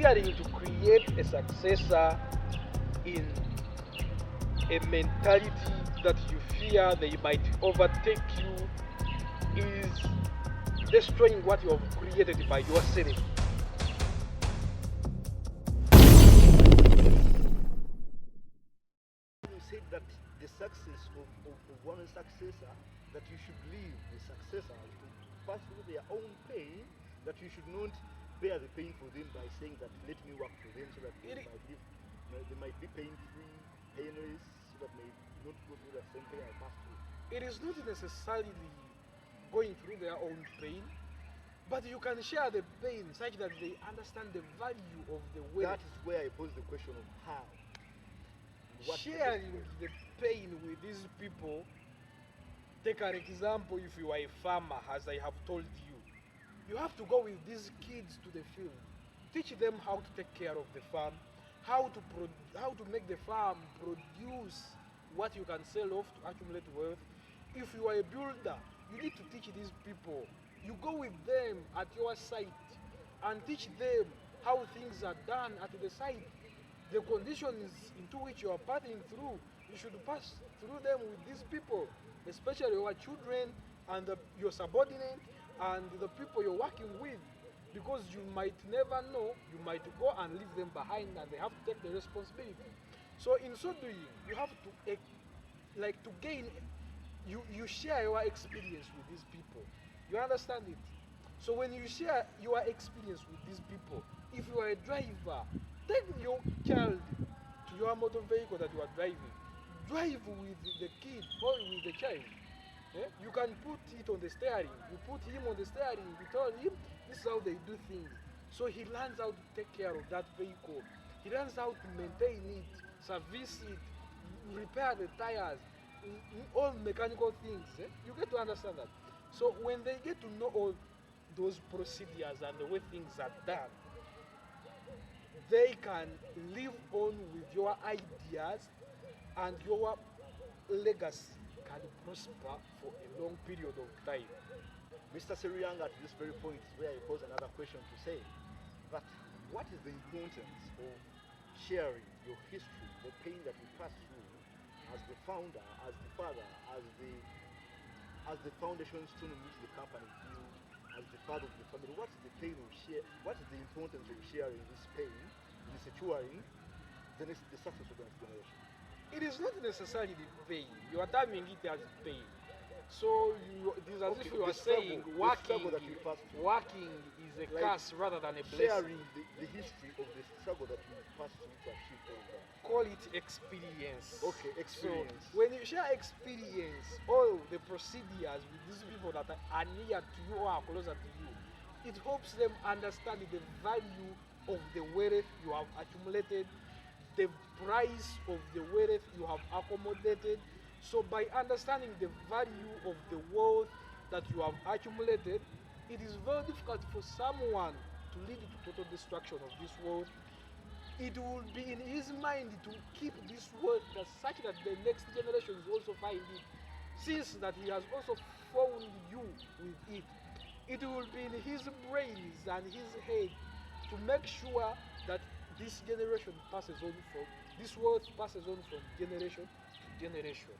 fearing to create a successor in a mentality that you fear they might overtake you is destroying what you have created by yourself. You said that the success of one successor, that you should leave the successor to pass through their own pain, that you should not bear the pain for them by saying that let me work for them so that they might be pain-free, painless, so that may not go through the same pain I passed through. It is not necessarily going through their own pain, but you can share the pain such that they understand the value of the way. That is where I pose the question of how. Sharing the pain with these people. Take an example, if you are a farmer, as I have told you, you have to go with these kids to the field, teach them how to take care of the farm, how to make the farm produce what you can sell off to accumulate wealth. If you are a builder, you need to teach these people. You go with them at your site and teach them how things are done at the site. The conditions into which you are passing through, you should pass through them with these people, especially your children and your subordinate and the people you're working with, because you might never know, you might go and leave them behind and they have to take the responsibility. So in so doing, you have to gain, you share your experience with these people. You understand it? So when you share your experience with these people, if you are a driver, take your child to your motor vehicle that you are driving. Drive with the kid or with the child. You can put it on the steering. You put him on the steering. You tell him this is how they do things. So he learns how to take care of that vehicle. He learns how to maintain it, service it, repair the tires, all mechanical things. You get to understand that. So when they get to know all those procedures and the way things are done, they can live on with your ideas and your legacy can prosper for a long period of time. Mr. Seriang, at this very point is where I pose another question to say that what is the importance of sharing your history, the pain that you passed through as the founder, as the father, as the foundation stone on which the company built, as the father of the family? What is the pain of share? What is the importance of sharing this pain in securing the success of the next generation? It is not necessarily pain. You are terming it as pain. So it is as if you are saying working is a curse rather than a blessing. Sharing the history of the struggle that you passed through to achieve all that. Call it experience. Okay, experience. So when you share experience, all the procedures with these people that are near to you or are closer to you, it helps them understand the value of the wealth you have accumulated, the price of the wealth you have accommodated. So by understanding the value of the wealth that you have accumulated, it is very difficult for someone to lead to total destruction of this wealth. It will be in his mind to keep this wealth such that the next generation is also find it, since that he has also found you with it. It will be in his brains and his head to make sure that this generation passes on from, this wealth passes on from generation to generation.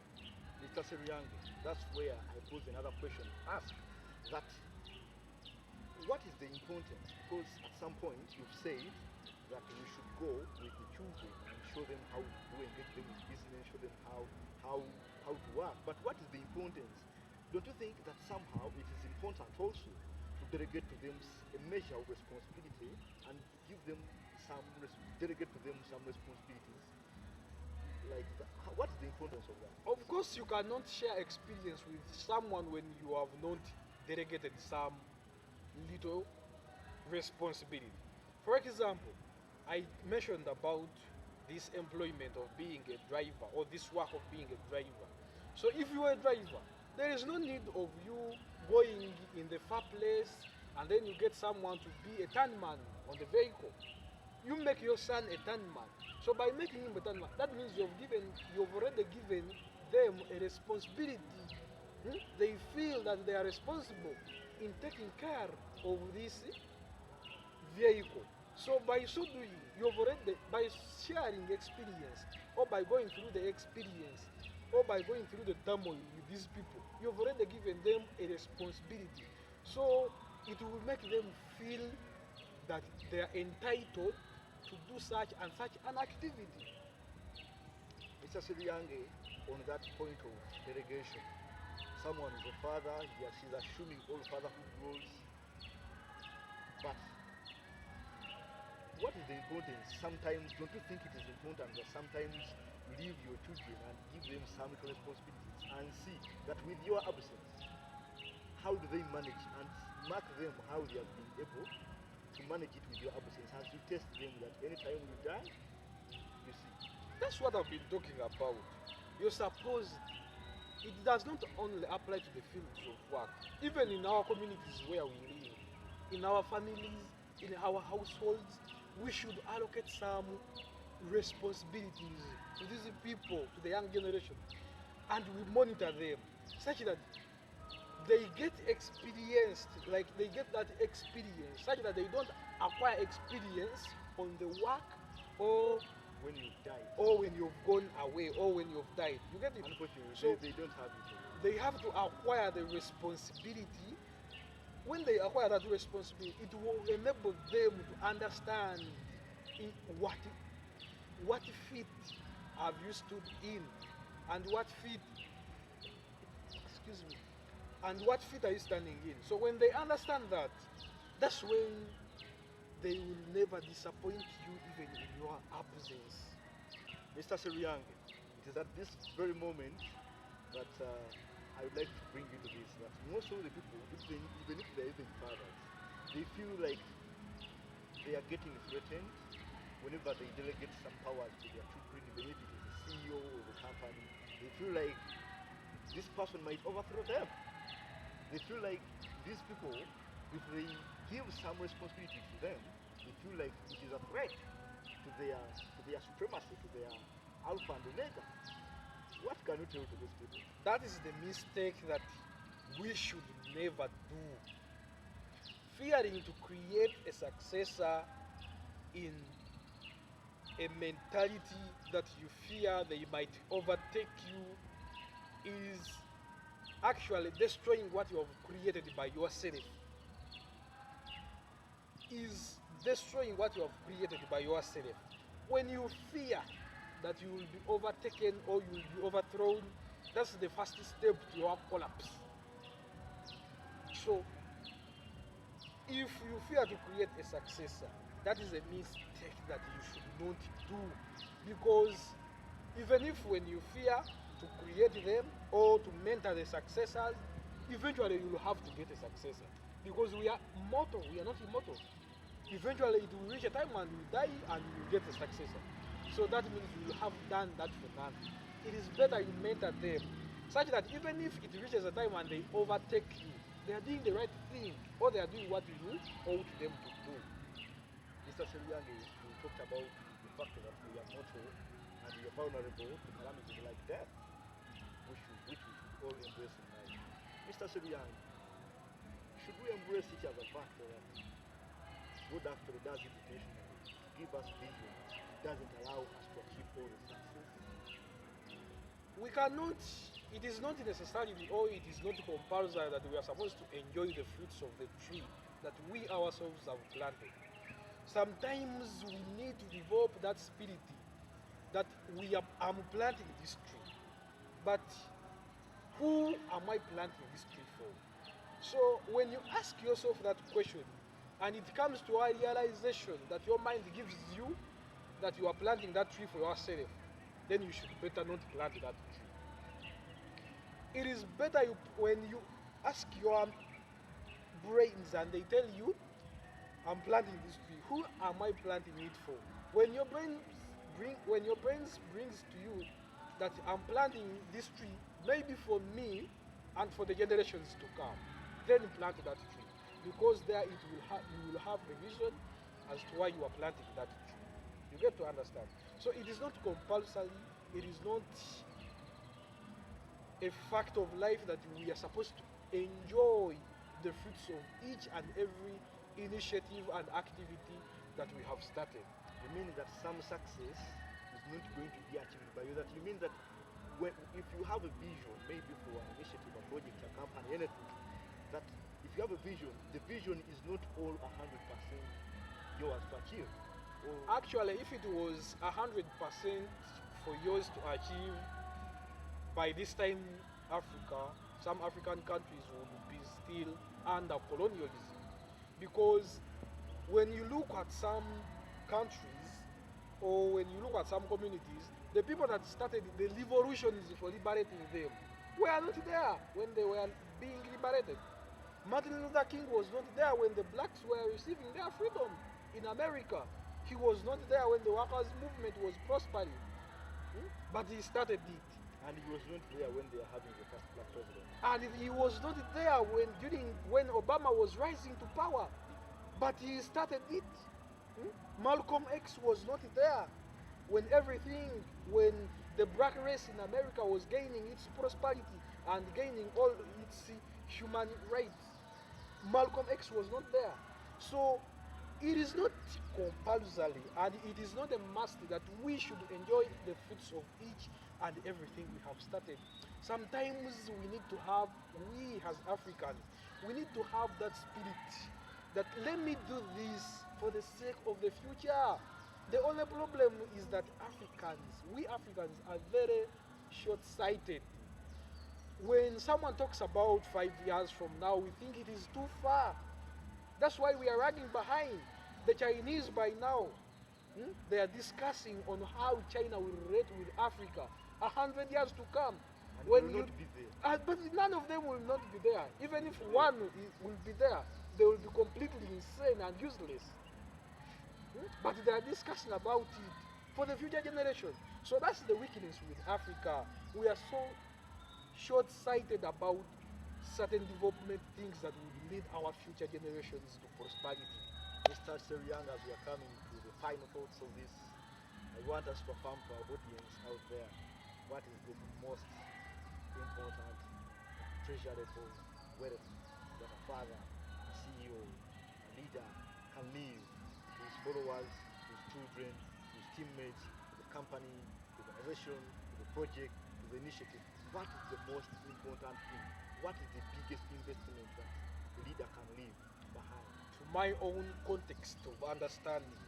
Mr. Seriang, that's where I pose another question. Ask that what is the importance? Because at some point you've said that we should go with the children and show them how to engage them with business, show them how to work. But what is the importance? Don't you think that somehow it is important also to delegate to them a measure of responsibility and give them delegate to them some responsibilities? Like what is the importance of that? Of course, you cannot share experience with someone when you have not delegated some little responsibility. For example, I mentioned about this employment of being a driver or this work of being a driver. So if you are a driver, there is no need of you going in the far place and then you get someone to be a turnman on the vehicle. You make your son a turnman. So by making him a turnman, that means you've already given them a responsibility. They feel that they are responsible in taking care of this vehicle. So by so doing, you've already, by sharing experience, or by going through the experience, or by going through the turmoil with these people, you've already given them a responsibility. So it will make them feel that they are entitled to do such and such an activity. Mr. Siriange, on that point of delegation, someone is a father, he or she is assuming all fatherhood roles, but what is the importance? Sometimes, don't you think it is important that sometimes you leave your children and give them some little responsibilities and see that with your absence, how do they manage, and mark them how they have been able to manage it with your absence, as you test them that anytime you die, you see. That's what I've been talking about. You're supposed, it does not only apply to the fields of work, even in our communities where we live, in our families, in our households, we should allocate some responsibilities to these people, to the young generation, and we monitor them such that they get experienced, like they get that experience, such that they don't acquire experience on the work or When you die, or when you've gone away or when you've died. You get it? unfortunately, So they don't have it. they have to acquire the responsibility. When they acquire that responsibility, it will enable them to understand what feet have you stood in, and what feet, excuse me, and what feet are you standing in. So when they understand that, that's when they will never disappoint you even in your absence. Mr. Siriange, it is at this very moment that I would like to bring you to this, that most of the people, even if they're even fathers, they feel like they are getting threatened whenever they delegate some powers to their children, even if it is the CEO of the company. They feel like this person might overthrow them. They feel like these people, if they give some responsibility to them, they feel like it is a threat to their supremacy, to their alpha and omega. What can you tell to these people? That is the mistake that we should never do. Fearing to create a successor in a mentality that you fear they might overtake you is actually destroying what you have created by yourself. Is destroying what you have created by yourself. When you fear that you will be overtaken or you will be overthrown, that's the first step to your collapse. So, if you fear to create a successor, that is a mistake that you should not do. Because even if when you fear to create them or to mentor the successors, eventually you will have to get a successor. Because we are mortal, we are not immortal. Eventually it will reach a time when you die and you will get a successor. So that means you will have done that for nothing. It is better you mentor them, such that even if it reaches a time when they overtake you, they are doing the right thing, or they are doing what you owe to them to do. Mr. Siriange, you talked about the fact that we are mortal and we are vulnerable to calamities like death, which we should all embrace in life. Mr. Siriange, should we embrace each other factor that God actually does it intentionally to give us vision, doesn't allow us to achieve all the success? We cannot, it is not necessarily or it is not compulsory that we are supposed to enjoy the fruits of the tree that we ourselves have planted. Sometimes we need to develop that spirit that I'm planting this tree, but who am I planting this tree for? So when you ask yourself that question, and it comes to a realization that your mind gives you that you are planting that tree for yourself, then you should better not plant that tree. It is better when you ask your brains and they tell you, I'm planting this tree. Who am I planting it for? When your brains brings to you that I'm planting this tree, maybe for me and for the generations to come, then plant that tree, because there you will have a vision as to why you are planting that tree. You get to understand. So it is not compulsory. It is not a fact of life that we are supposed to enjoy the fruits of each and every initiative and activity that we have started. You mean that some success is not going to be achieved by you? That you mean that if you have a vision, maybe for an initiative, a project, a company, anything, that if you have a vision, the vision is not all 100% yours to achieve. Or Actually, if it was 100% for yours to achieve, by this time, Africa, some African countries would be still under colonialism. Because when you look at some countries or when you look at some communities, the people that started the revolutions for liberating them were not there when they were being liberated. Martin Luther King was not there when the blacks were receiving their freedom in America. He was not there when the workers' movement was prospering. But he started it. and he was not there when they are having the first black president. And he was not there when Obama was rising to power. But he started it. Malcolm X was not there when when the black race in America was gaining its prosperity and gaining all its human rights. Malcolm X was not there. So it is not compulsory and it is not a must that we should enjoy the fruits of each and everything we have started. Sometimes we as Africans, we need to have that spirit that let me do this for the sake of the future. The only problem is that we Africans are very short-sighted. When someone talks about 5 years from now, we think it is too far. That's why we are running behind. The Chinese by now, they are discussing on how China will relate with Africa 100 years to come. And when will not be there. But none of them will not be there. Even if one will be there, they will be completely insane and useless. But they are discussing about it for the future generation. So that's the weakness with Africa. We are so short-sighted about certain development things that will lead our future generations to prosperity. Mr. Seriang, as we are coming to the final thoughts of this, I want us to affirm to our audience out there what is the most important, treasurable wealth that a father, a CEO, a leader can leave to his followers, to his children, to his teammates, to the company, to the organization, to the project, to the initiative. What is the most important thing? What is the biggest investment that the leader can leave behind? To my own context of understanding,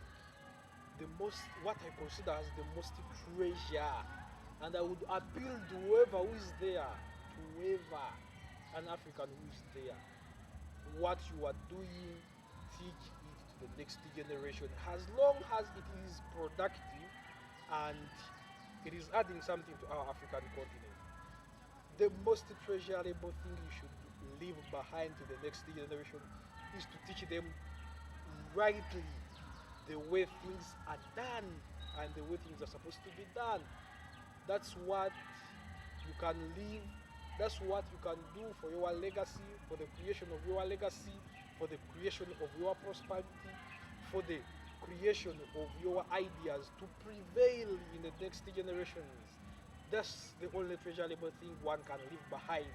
what I consider as the most treasure, and I would appeal to whoever who is there, to whoever an African who is there, what you are doing, teach it to the next generation, as long as it is productive and it is adding something to our African continent. The most treasurable thing you should leave behind to the next generation is to teach them rightly the way things are done and the way things are supposed to be done. That's what you can leave, that's what you can do for your legacy, for the creation of your legacy, for the creation of your prosperity, for the creation of your ideas to prevail in the next generations. That's the only treasurable thing one can leave behind,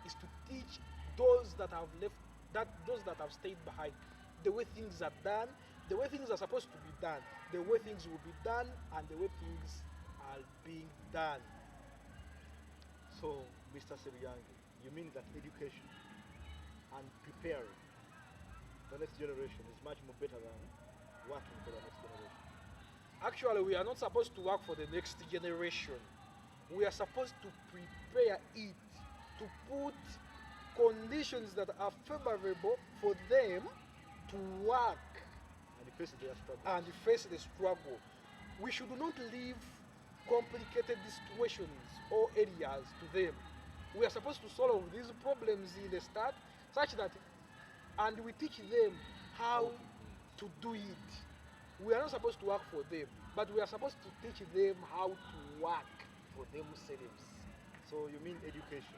is to teach those that have stayed behind the way things are done, the way things are supposed to be done, the way things will be done, and the way things are being done. So, Mr. Seriang, you mean that education and preparing the next generation is much more better than working for the next generation? Actually, we are not supposed to work for the next generation. We are supposed to prepare it, to put conditions that are favorable for them to work And face their struggle. and face the struggle. We should not leave complicated situations or areas to them. We are supposed to solve these problems in the start such that, and we teach them how to do it. We are not supposed to work for them, but we are supposed to teach them how to work for themselves. So you mean education?